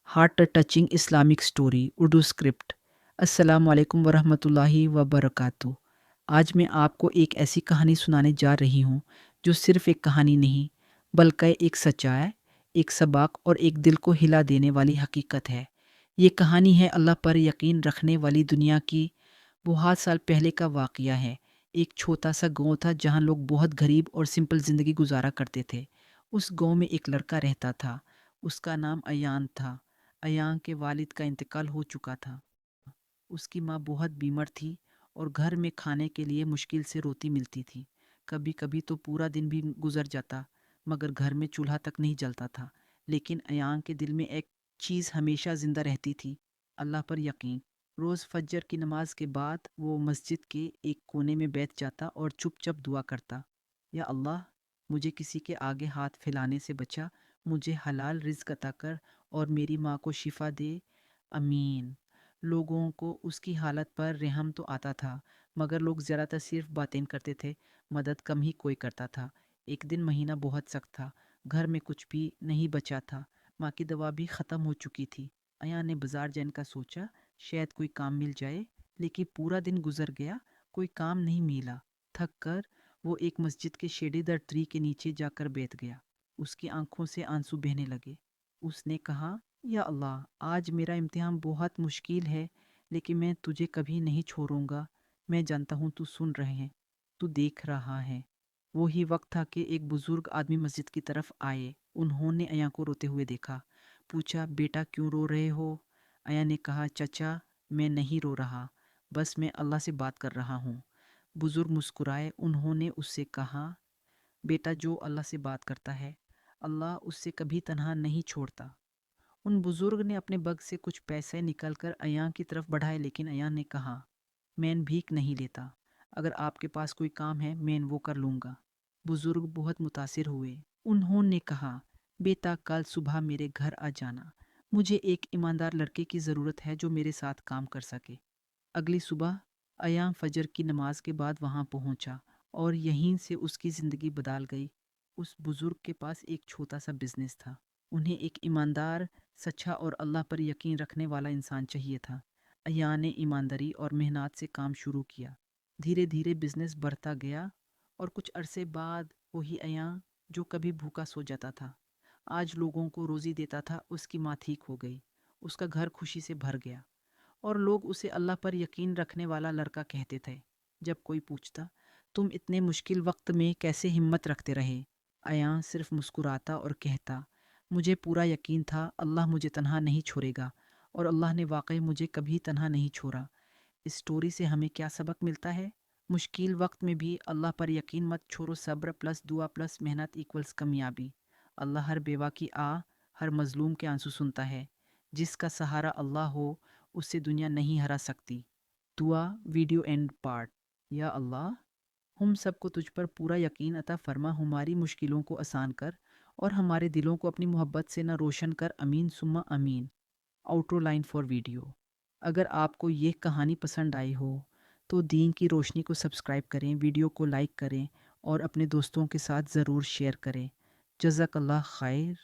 Heart touching Islamic story Urdu script. अस्सलाम वालेकुम वरहमतुल्लाहि वबरकातुहू। आज मैं आपको एक ऐसी कहानी सुनाने जा रही हूँ जो सिर्फ एक कहानी नहीं बल्कि एक सच्चाई, एक सबक और एक दिल को हिला देने वाली हकीकत है। ये कहानी है अल्लाह पर यकीन रखने वाली दुनिया की। बहुत साल पहले का वाक़या है। एक छोटा सा गांव था जहाँ लोग बहुत गरीब और सिंपल ज़िंदगी गुजारा करते थे। उस गांव में एक लड़का रहता था। उसका नाम अयान था। अयान के वालिद का इंतकाल हो चुका था। उसकी माँ बहुत बीमार थी और घर में खाने के लिए मुश्किल से रोटी मिलती थी। कभी कभी तो पूरा दिन भी गुजर जाता, मगर घर में चूल्हा तक नहीं जलता था। लेकिन अयान के दिल में एक चीज़ हमेशा ज़िंदा रहती थी, अल्लाह पर यकीन। रोज़ फजर की नमाज के बाद वो मस्जिद के एक कोने में बैठ जाता और चुपचाप दुआ करता, या अल्लाह, मुझे किसी के आगे हाथ फैलाने से बचा, मुझे हलाल रिज़्क अता कर और मेरी माँ को शिफा दे, अमीन। लोगों को उसकी हालत पर रहम तो आता था, मगर लोग ज़्यादातर सिर्फ बातें करते थे, मदद कम ही कोई करता था। एक दिन महीना बहुत सख्त था, घर में कुछ भी नहीं बचा था, माँ की दवा भी ख़त्म हो चुकी थी। अया ने बाजार जाने का सोचा, शायद कोई काम मिल जाए, लेकिन पूरा दिन गुजर गया, कोई काम नहीं मिला। थक कर वो एक मस्जिद के शेडेदार ट्री के नीचे जाकर बैठ गया। उसकी आंखों से आंसू बहने लगे। उसने कहा, या अल्लाह, आज मेरा इम्तिहान बहुत मुश्किल है, लेकिन मैं तुझे कभी नहीं छोड़ूंगा। मैं जानता हूँ तू सुन रहे हैं, तू देख रहा है। वो ही वक्त था कि एक बुजुर्ग आदमी मस्जिद की तरफ आए। उन्होंने अया को रोते हुए देखा। पूछा, बेटा क्यों रो रहे हो? अया ने कहा, चचा, मैं नहीं रो रहा, बस मैं अल्लाह से बात कर रहा हूँ। बुजुर्ग मुस्कुराए। उन्होंने उससे कहा, बेटा, जो अल्लाह से बात करता है, अल्लाह उससे कभी तन्हा नहीं छोड़ता। उन बुजुर्ग ने अपने बग से कुछ पैसे निकालकर अयान की तरफ बढ़ाए, लेकिन अयान ने कहा, मैं भीख नहीं लेता, अगर आपके पास कोई काम है मैं वो कर लूँगा। बुजुर्ग बहुत मुतासिर हुए। उन्होंने कहा, बेटा, कल सुबह मेरे घर आ जाना, मुझे एक ईमानदार लड़के की ज़रूरत है जो मेरे साथ काम कर सके। अगली सुबह अयान फजर की नमाज के बाद वहाँ पहुँचा और यहीं से उसकी ज़िंदगी बदल गई। उस बुज़ुर्ग के पास एक छोटा सा बिजनेस था। उन्हें एक ईमानदार, सच्चा और अल्लाह पर यकीन रखने वाला इंसान चाहिए था। अयान ने ईमानदारी और मेहनत से काम शुरू किया। धीरे धीरे बिजनेस बढ़ता गया और कुछ अरसे बाद वही अयान जो कभी भूखा सो जाता था, आज लोगों को रोज़ी देता था। उसकी माँ ठीक हो गई, उसका घर खुशी से भर गया और लोग उसे अल्लाह पर यकीन रखने वाला लड़का कहते थे। जब कोई पूछता, तुम इतने मुश्किल वक्त में कैसे हिम्मत रखते रहे, अयान सिर्फ मुस्कुराता और कहता, मुझे पूरा यकीन था अल्लाह मुझे तन्हा नहीं छोड़ेगा, और अल्लाह ने वाकई मुझे कभी तन्हा नहीं छोड़ा। इस स्टोरी से हमें क्या सबक मिलता है? मुश्किल वक्त में भी अल्लाह पर यकीन मत छोड़ो। सब्र प्लस दुआ प्लस मेहनत इक्वल्स कामयाबी। अल्लाह हर बेवा की हर मजलूम के आंसू सुनता है। जिसका सहारा अल्लाह हो, उससे दुनिया नहीं हरा सकती। दुआ वीडियो एंड पार्ट। या अल्लाह, हम सबको तुझ पर पूरा यकीन अता फरमा, हमारी मुश्किलों को आसान कर और हमारे दिलों को अपनी मोहब्बत से न रोशन कर, अमीन सुम्मा अमीन। Outro line for video. अगर आपको ये कहानी पसंद आई हो तो दीन की रोशनी को सब्सक्राइब करें, वीडियो को लाइक करें और अपने दोस्तों के साथ ज़रूर शेयर करें। जज़ाकल्लाह खैर।